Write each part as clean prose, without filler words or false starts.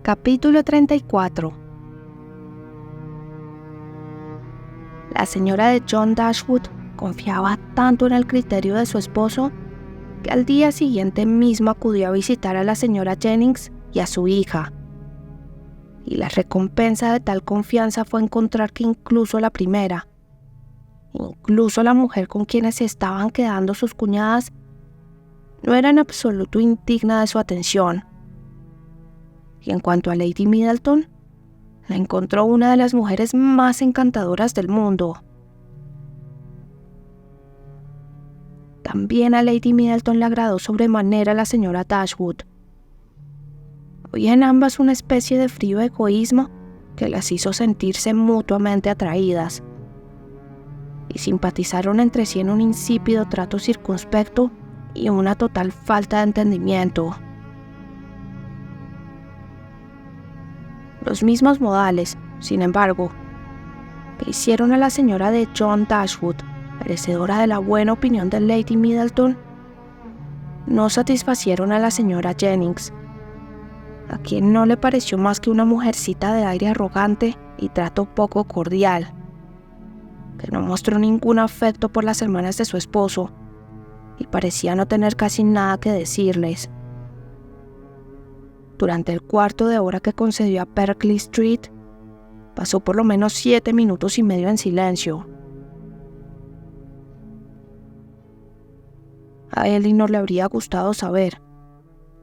Capítulo 34. La señora de John Dashwood confiaba tanto en el criterio de su esposo que al día siguiente mismo acudió a visitar a la señora Jennings y a su hija. Y la recompensa de tal confianza fue encontrar que incluso la primera, incluso la mujer con quienes se estaban quedando sus cuñadas, no era en absoluto indigna de su atención. Y en cuanto a Lady Middleton, la encontró una de las mujeres más encantadoras del mundo. También a Lady Middleton le agradó sobremanera la señora Dashwood. Había en ambas una especie de frío egoísmo que las hizo sentirse mutuamente atraídas, y simpatizaron entre sí en un insípido trato circunspecto y una total falta de entendimiento. Los mismos modales, sin embargo, que hicieron a la señora de John Dashwood merecedora de la buena opinión de Lady Middleton, no satisfacieron a la señora Jennings, a quien no le pareció más que una mujercita de aire arrogante y trato poco cordial, que no mostró ningún afecto por las hermanas de su esposo y parecía no tener casi nada que decirles. Durante el cuarto de hora que concedió a Berkeley Street, pasó por lo menos 7 minutos y medio en silencio. A Elinor le habría gustado saber,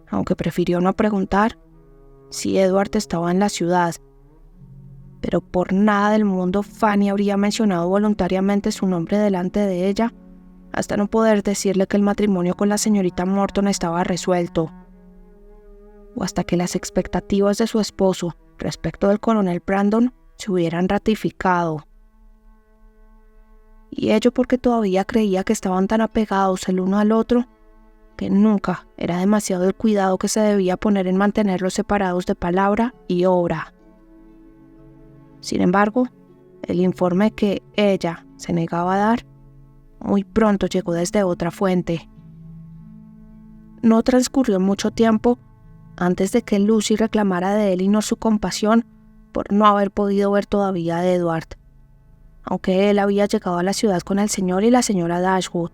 aunque prefirió no preguntar, si Edward estaba en la ciudad, pero por nada del mundo Fanny habría mencionado voluntariamente su nombre delante de ella, hasta no poder decirle que el matrimonio con la señorita Morton estaba resuelto, o hasta que las expectativas de su esposo respecto del coronel Brandon se hubieran ratificado. Y ello porque todavía creía que estaban tan apegados el uno al otro que nunca era demasiado el cuidado que se debía poner en mantenerlos separados de palabra y obra. Sin embargo, el informe que ella se negaba a dar muy pronto llegó desde otra fuente. No transcurrió mucho tiempo antes de que Lucy reclamara de Elinor su compasión por no haber podido ver todavía a Edward, aunque él había llegado a la ciudad con el señor y la señora Dashwood.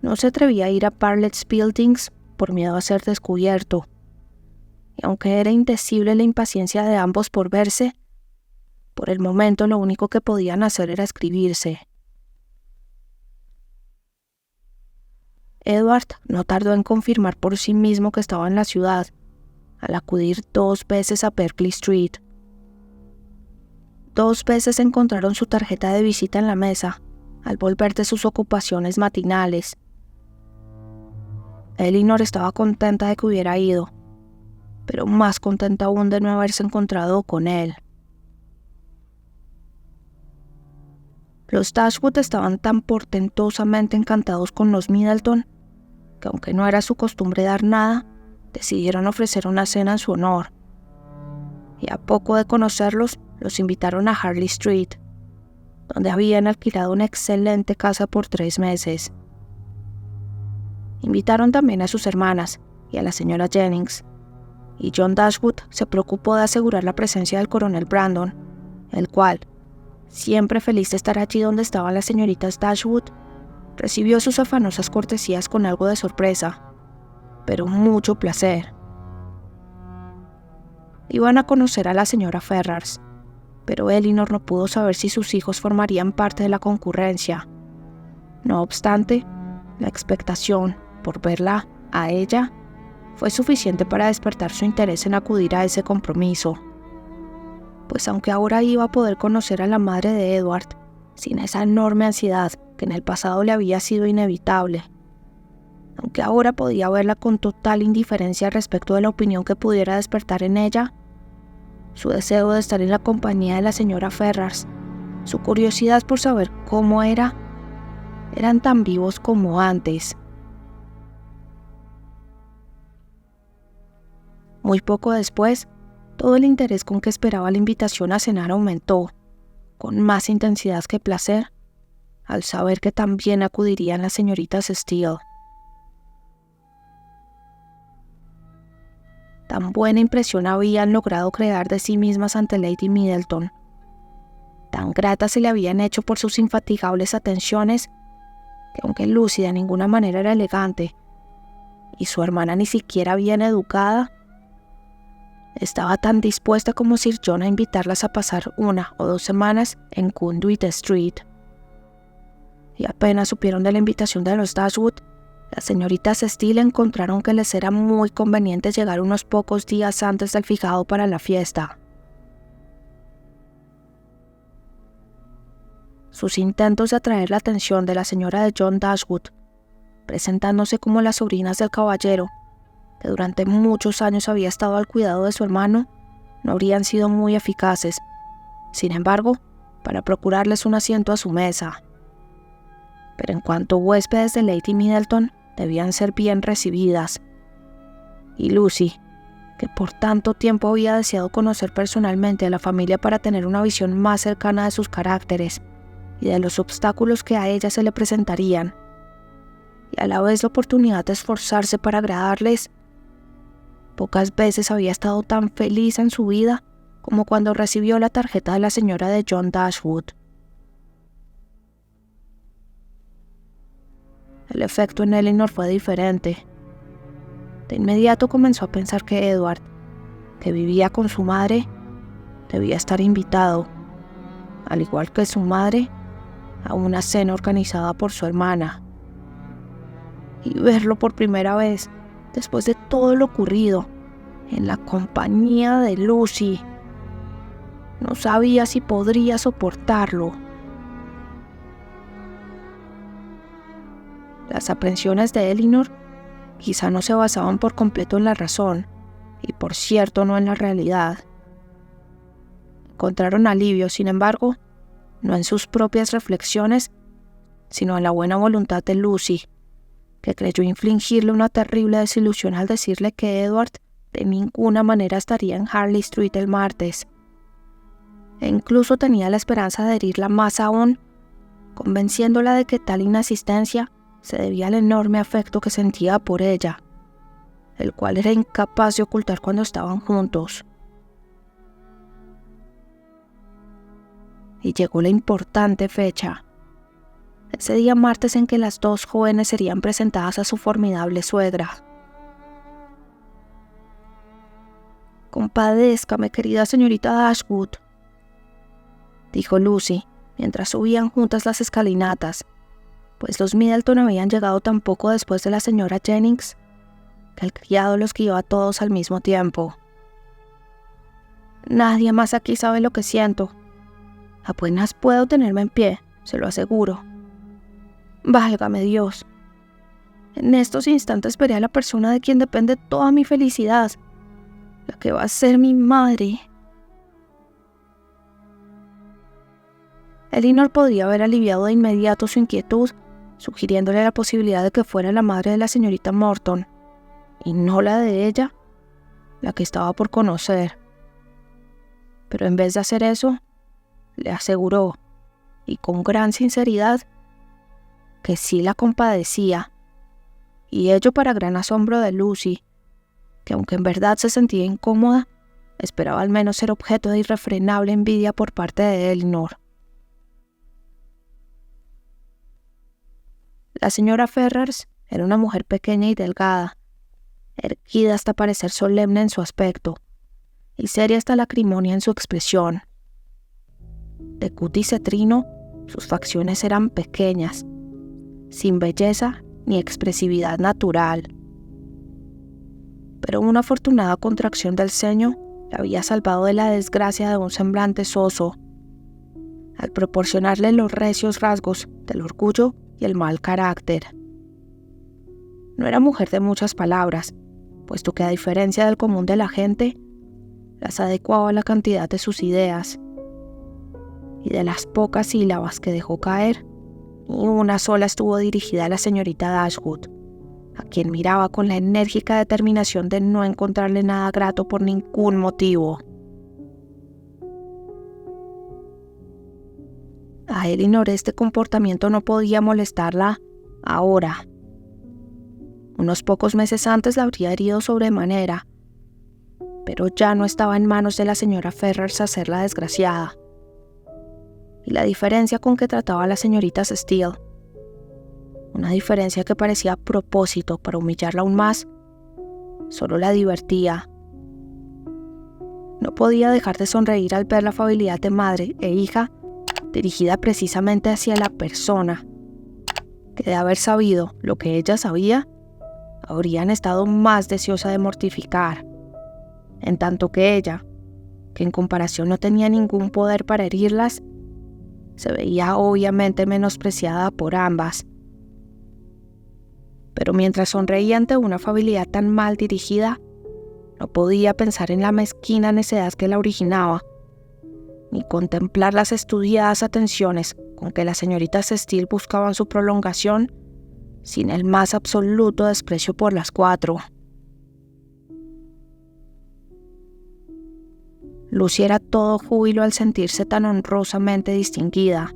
No se atrevía a ir a Bartlett's Buildings por miedo a ser descubierto, y aunque era indecible la impaciencia de ambos por verse, por el momento lo único que podían hacer era escribirse. Edward no tardó en confirmar por sí mismo que estaba en la ciudad, al acudir 2 veces a Berkeley Street. 2 veces encontraron su tarjeta de visita en la mesa, al volver de sus ocupaciones matinales. Elinor estaba contenta de que hubiera ido, pero más contenta aún de no haberse encontrado con él. Los Dashwood estaban tan portentosamente encantados con los Middleton que, aunque no era su costumbre dar nada, decidieron ofrecer una cena en su honor. Y a poco de conocerlos, los invitaron a Harley Street, donde habían alquilado una excelente casa por 3 meses. Invitaron también a sus hermanas y a la señora Jennings, y John Dashwood se preocupó de asegurar la presencia del coronel Brandon, el cual, siempre feliz de estar allí donde estaban las señoritas Dashwood, recibió sus afanosas cortesías con algo de sorpresa, pero mucho placer. Iban a conocer a la señora Ferrars, pero Elinor no pudo saber si sus hijos formarían parte de la concurrencia. No obstante, la expectación por verla a ella fue suficiente para despertar su interés en acudir a ese compromiso, pues aunque ahora iba a poder conocer a la madre de Edward sin esa enorme ansiedad que en el pasado le había sido inevitable, aunque ahora podía verla con total indiferencia respecto de la opinión que pudiera despertar en ella, su deseo de estar en la compañía de la señora Ferrars, su curiosidad por saber cómo era, eran tan vivos como antes. Muy poco después, todo el interés con que esperaba la invitación a cenar aumentó, con más intensidad que placer, al saber que también acudirían las señoritas Steele. Tan buena impresión habían logrado crear de sí mismas ante Lady Middleton. Tan gratas se le habían hecho por sus infatigables atenciones, que aunque Lucy de ninguna manera era elegante, y su hermana ni siquiera bien educada, estaba tan dispuesta como Sir John a invitarlas a pasar 1 o 2 semanas en Conduit Street. Y apenas supieron de la invitación de los Dashwood, las señoritas Steele encontraron que les era muy conveniente llegar unos pocos días antes del fijado para la fiesta. Sus intentos de atraer la atención de la señora de John Dashwood, presentándose como las sobrinas del caballero, que durante muchos años había estado al cuidado de su hermano, no habrían sido muy eficaces, sin embargo, para procurarles un asiento a su mesa. Pero en cuanto huéspedes de Lady Middleton, debían ser bien recibidas. Y Lucy, que por tanto tiempo había deseado conocer personalmente a la familia para tener una visión más cercana de sus caracteres y de los obstáculos que a ella se le presentarían, y a la vez la oportunidad de esforzarse para agradarles, pocas veces había estado tan feliz en su vida como cuando recibió la tarjeta de la señora de John Dashwood. El efecto en Elinor fue diferente. De inmediato comenzó a pensar que Edward, que vivía con su madre, debía estar invitado, al igual que su madre, a una cena organizada por su hermana. Y verlo por primera vez, después de todo lo ocurrido, en la compañía de Lucy. No sabía si podría soportarlo. Las aprensiones de Elinor quizá no se basaban por completo en la razón, y por cierto no en la realidad. Encontraron alivio, sin embargo, no en sus propias reflexiones, sino en la buena voluntad de Lucy, que creyó infligirle una terrible desilusión al decirle que Edward de ninguna manera estaría en Harley Street el martes. E incluso tenía la esperanza de herirla más aún, convenciéndola de que tal inasistencia se debía al enorme afecto que sentía por ella, el cual era incapaz de ocultar cuando estaban juntos. Y llegó la importante fecha, ese día martes en que las dos jóvenes serían presentadas a su formidable suegra. «Compadézcame, querida señorita Dashwood», dijo Lucy, mientras subían juntas las escalinatas, pues los Middleton habían llegado tan poco después de la señora Jennings, que el criado los guió a todos al mismo tiempo. «Nadie más aquí sabe lo que siento. Apenas puedo tenerme en pie, se lo aseguro. Válgame Dios. En estos instantes veré a la persona de quien depende toda mi felicidad, la que va a ser mi madre». Elinor podría haber aliviado de inmediato su inquietud, sugiriéndole la posibilidad de que fuera la madre de la señorita Morton, y no la de ella, la que estaba por conocer. Pero en vez de hacer eso, le aseguró, y con gran sinceridad, que sí la compadecía, y ello para gran asombro de Lucy, que aunque en verdad se sentía incómoda, esperaba al menos ser objeto de irrefrenable envidia por parte de Elinor. La señora Ferrars era una mujer pequeña y delgada, erguida hasta parecer solemne en su aspecto, y seria hasta la acrimonia en su expresión. De cutis cetrino, sus facciones eran pequeñas, sin belleza ni expresividad natural. Pero una afortunada contracción del ceño la había salvado de la desgracia de un semblante soso, al proporcionarle los recios rasgos del orgullo y el mal carácter. No era mujer de muchas palabras, puesto que a diferencia del común de la gente, las adecuaba a la cantidad de sus ideas, y de las pocas sílabas que dejó caer, ni una sola estuvo dirigida a la señorita Dashwood, a quien miraba con la enérgica determinación de no encontrarle nada grato por ningún motivo. A Elinor este comportamiento no podía molestarla ahora. Unos pocos meses antes la habría herido sobremanera, pero ya no estaba en manos de la señora Ferrars hacerla desgraciada. Y la diferencia con que trataba a las señoritas Steele, una diferencia que parecía a propósito para humillarla aún más, solo la divertía. No podía dejar de sonreír al ver la afabilidad de madre e hija dirigida precisamente hacia la persona que, de haber sabido lo que ella sabía, habrían estado más deseosa de mortificar, en tanto que ella, que en comparación no tenía ningún poder para herirlas, se veía obviamente menospreciada por ambas. Pero mientras sonreía ante una afabilidad tan mal dirigida, no podía pensar en la mezquina necedad que la originaba, ni contemplar las estudiadas atenciones con que las señoritas Steele buscaban su prolongación, sin el más absoluto desprecio por las cuatro. Lucy era todo júbilo al sentirse tan honrosamente distinguida,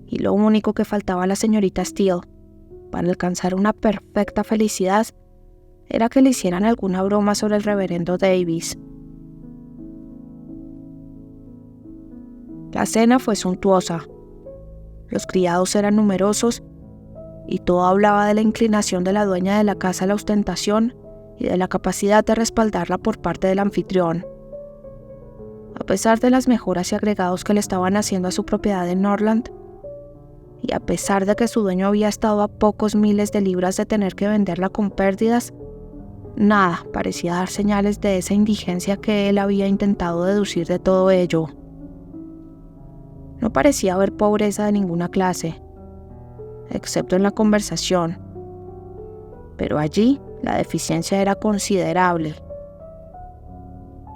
y lo único que faltaba a la señorita Steele para alcanzar una perfecta felicidad era que le hicieran alguna broma sobre el reverendo Davis. La cena fue suntuosa, los criados eran numerosos y todo hablaba de la inclinación de la dueña de la casa a la ostentación y de la capacidad de respaldarla por parte del anfitrión. A pesar de las mejoras y agregados que le estaban haciendo a su propiedad en Norland, y a pesar de que su dueño había estado a pocos miles de libras de tener que venderla con pérdidas, nada parecía dar señales de esa indigencia que él había intentado deducir de todo ello. No parecía haber pobreza de ninguna clase, excepto en la conversación, pero allí la deficiencia era considerable.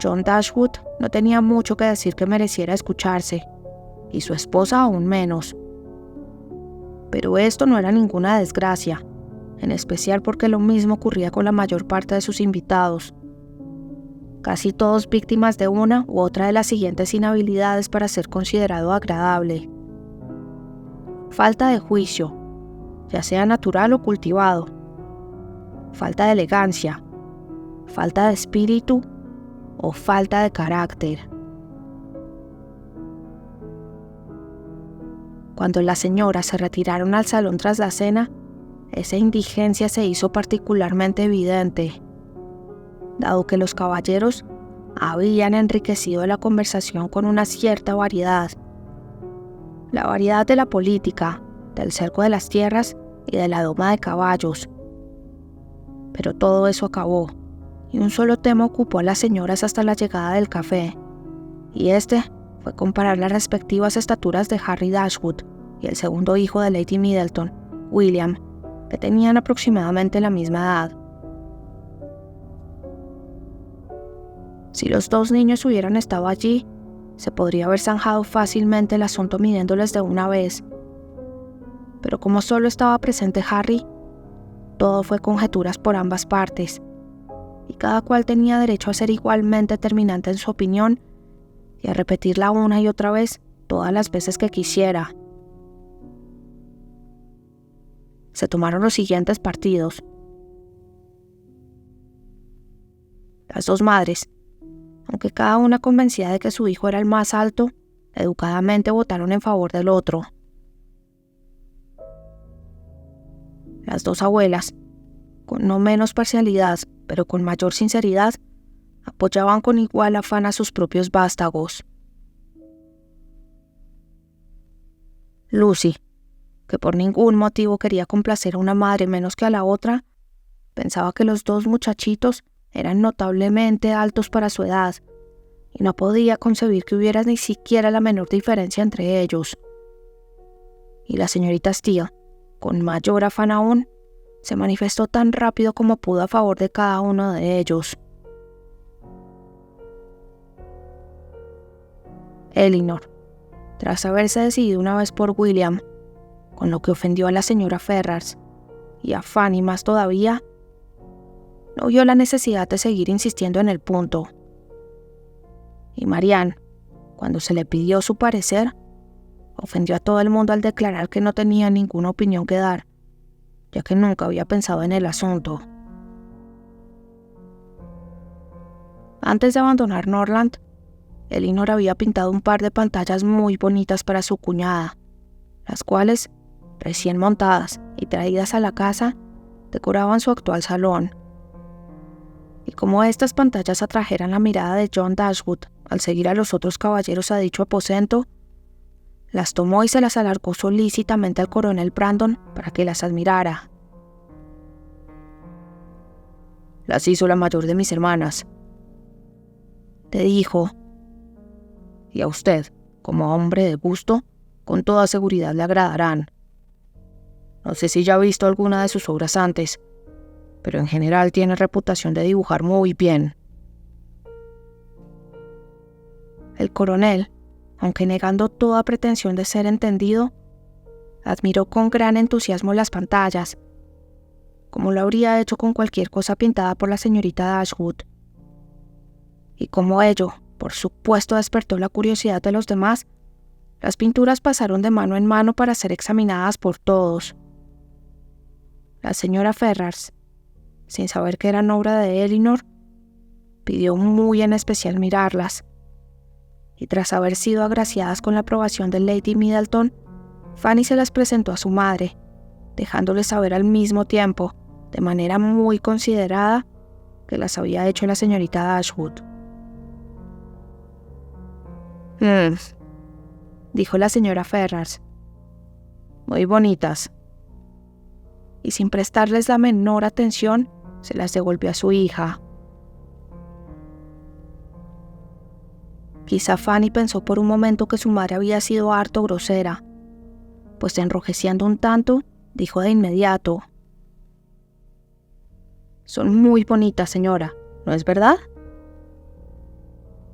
John Dashwood no tenía mucho que decir que mereciera escucharse, y su esposa aún menos. Pero esto no era ninguna desgracia, en especial porque lo mismo ocurría con la mayor parte de sus invitados, casi todos víctimas de una u otra de las siguientes inhabilidades para ser considerado agradable: falta de juicio, ya sea natural o cultivado; falta de elegancia; falta de espíritu o falta de carácter. Cuando las señoras se retiraron al salón tras la cena, esa indigencia se hizo particularmente evidente, dado que los caballeros habían enriquecido la conversación con una cierta variedad. La variedad de la política, del cerco de las tierras y de la doma de caballos. Pero todo eso acabó, y un solo tema ocupó a las señoras hasta la llegada del café, y este fue comparar las respectivas estaturas de Harry Dashwood y el segundo hijo de Lady Middleton, William, que tenían aproximadamente la misma edad. Si los dos niños hubieran estado allí, se podría haber zanjado fácilmente el asunto midiéndoles de una vez. Pero como solo estaba presente Harry, todo fue conjeturas por ambas partes, y cada cual tenía derecho a ser igualmente determinante en su opinión y a repetirla una y otra vez todas las veces que quisiera. Se tomaron los siguientes partidos. Las dos madres, aunque cada una convencida de que su hijo era el más alto, educadamente votaron en favor del otro. Las dos abuelas, con no menos parcialidad, pero con mayor sinceridad, apoyaban con igual afán a sus propios vástagos. Lucy, que por ningún motivo quería complacer a una madre menos que a la otra, pensaba que los dos muchachitos eran notablemente altos para su edad, y no podía concebir que hubiera ni siquiera la menor diferencia entre ellos. Y la señorita Steele, con mayor afán aún, se manifestó tan rápido como pudo a favor de cada uno de ellos. Elinor, tras haberse decidido una vez por William, con lo que ofendió a la señora Ferrars, y a Fanny más todavía, no vio la necesidad de seguir insistiendo en el punto. Y Marianne, cuando se le pidió su parecer, ofendió a todo el mundo al declarar que no tenía ninguna opinión que dar, ya que nunca había pensado en el asunto. Antes de abandonar Norland, Elinor había pintado un par de pantallas muy bonitas para su cuñada, las cuales, recién montadas y traídas a la casa, decoraban su actual salón. Y como estas pantallas atrajeran la mirada de John Dashwood al seguir a los otros caballeros a dicho aposento, las tomó y se las alargó solícitamente al coronel Brandon para que las admirara. «Las hizo la mayor de mis hermanas», le dijo, «y a usted, como hombre de gusto, con toda seguridad le agradarán. No sé si ya ha visto alguna de sus obras antes, pero en general tiene reputación de dibujar muy bien». El coronel, aunque negando toda pretensión de ser entendido, admiró con gran entusiasmo las pantallas, como lo habría hecho con cualquier cosa pintada por la señorita Dashwood. Y como ello, por supuesto, despertó la curiosidad de los demás, las pinturas pasaron de mano en mano para ser examinadas por todos. La señora Ferrars, sin saber que eran obra de Elinor, pidió muy en especial mirarlas, y tras haber sido agraciadas con la aprobación de Lady Middleton, Fanny se las presentó a su madre, dejándole saber al mismo tiempo, de manera muy considerada, que las había hecho la señorita Dashwood. Dijo la señora Ferrars. «Muy bonitas». Y sin prestarles la menor atención, se las devolvió a su hija. Quizá Fanny pensó por un momento que su madre había sido harto grosera, pues enrojeciendo un tanto, dijo de inmediato: «Son muy bonitas, señora, ¿no es verdad?».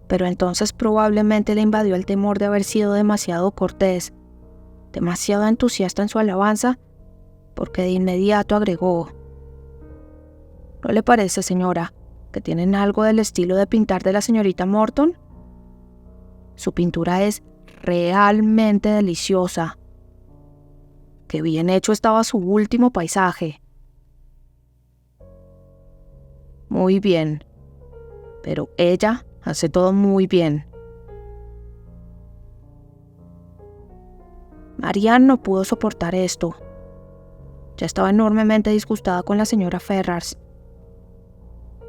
Pero entonces probablemente le invadió el temor de haber sido demasiado cortés, demasiado entusiasta en su alabanza, porque de inmediato agregó: «¿No le parece, señora, que tienen algo del estilo de pintar de la señorita Morton? Su pintura es realmente deliciosa. Qué bien hecho estaba su último paisaje». «Muy bien, pero ella hace todo muy bien». Marianne no pudo soportar esto. Ya estaba enormemente disgustada con la señora Ferrars,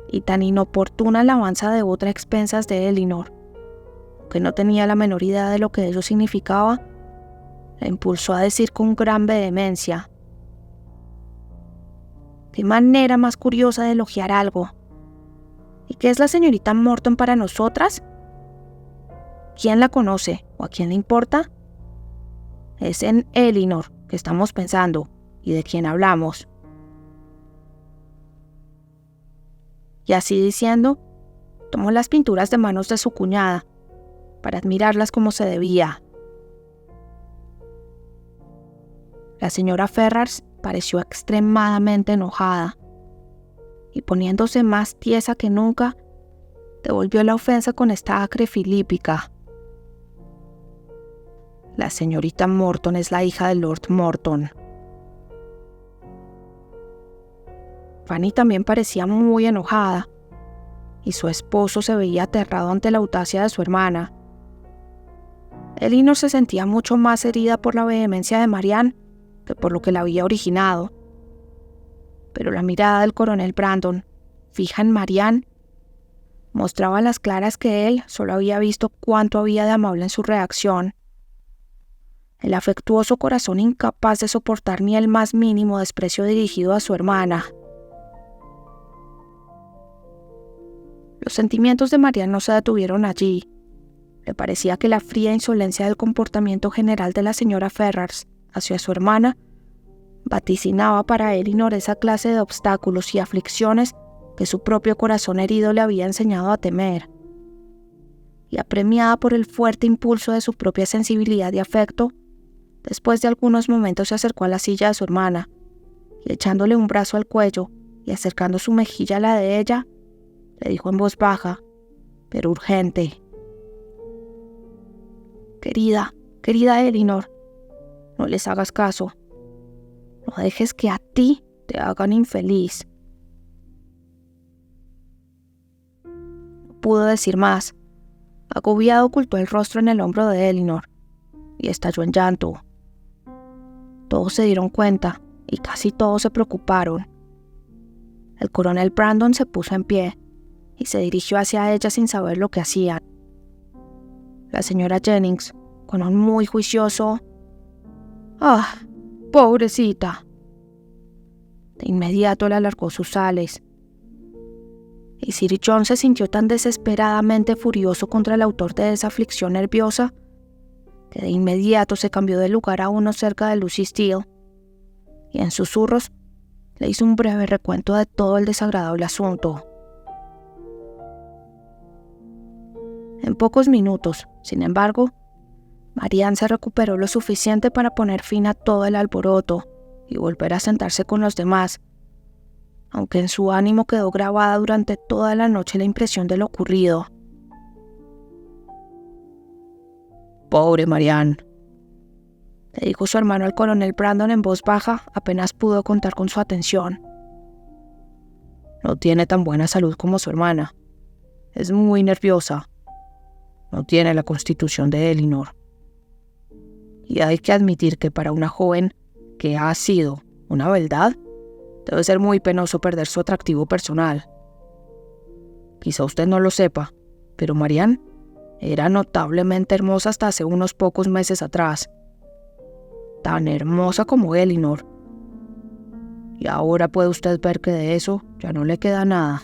y tan inoportuna alabanza de otra a expensas de Elinor, que no tenía la menor idea de lo que ello significaba, la impulsó a decir con gran vehemencia: «¿Qué manera más curiosa de elogiar algo? ¿Y qué es la señorita Morton para nosotras? ¿Quién la conoce o a quién le importa? Es en Elinor que estamos pensando y de quien hablamos». Y así diciendo, tomó las pinturas de manos de su cuñada, para admirarlas como se debía. La señora Ferrars pareció extremadamente enojada, y poniéndose más tiesa que nunca, devolvió la ofensa con esta acre filípica: «La señorita Morton es la hija de Lord Morton». Fanny también parecía muy enojada, y su esposo se veía aterrado ante la audacia de su hermana. Elinor se sentía mucho más herida por la vehemencia de Marianne que por lo que la había originado. Pero la mirada del coronel Brandon, fija en Marianne, mostraba a las claras que él solo había visto cuánto había de amable en su reacción. El afectuoso corazón incapaz de soportar ni el más mínimo desprecio dirigido a su hermana. Los sentimientos de Marianne no se detuvieron allí. Le parecía que la fría insolencia del comportamiento general de la señora Ferrars hacia su hermana vaticinaba para Elinor esa clase de obstáculos y aflicciones que su propio corazón herido le había enseñado a temer. Y apremiada por el fuerte impulso de su propia sensibilidad y afecto, después de algunos momentos se acercó a la silla de su hermana, y echándole un brazo al cuello y acercando su mejilla a la de ella, le dijo en voz baja, pero urgente: Querida Elinor, no les hagas caso. No dejes que a ti te hagan infeliz. No pudo decir más. Agobiado ocultó el rostro en el hombro de Elinor y estalló en llanto. Todos se dieron cuenta y casi todos se preocuparon. El coronel Brandon se puso en pie y se dirigió hacia ella sin saber lo que hacían. La señora Jennings, con un muy juicioso «¡Ah, pobrecita!», de inmediato le alargó sus sales. Y Sir John se sintió tan desesperadamente furioso contra el autor de esa aflicción nerviosa que de inmediato se cambió de lugar a uno cerca de Lucy Steele y en susurros le hizo un breve recuento de todo el desagradable asunto. En pocos minutos, sin embargo, Marianne se recuperó lo suficiente para poner fin a todo el alboroto y volver a sentarse con los demás, aunque en su ánimo quedó grabada durante toda la noche la impresión de lo ocurrido. «Pobre Marianne», le dijo su hermano al coronel Brandon en voz baja apenas pudo contar con su atención. «No tiene tan buena salud como su hermana. Es muy nerviosa. No tiene la constitución de Elinor. Y hay que admitir que para una joven que ha sido una beldad, debe ser muy penoso perder su atractivo personal. Quizá usted no lo sepa, pero Marianne era notablemente hermosa hasta hace unos pocos meses atrás. Tan hermosa como Elinor. Y ahora puede usted ver que de eso ya no le queda nada».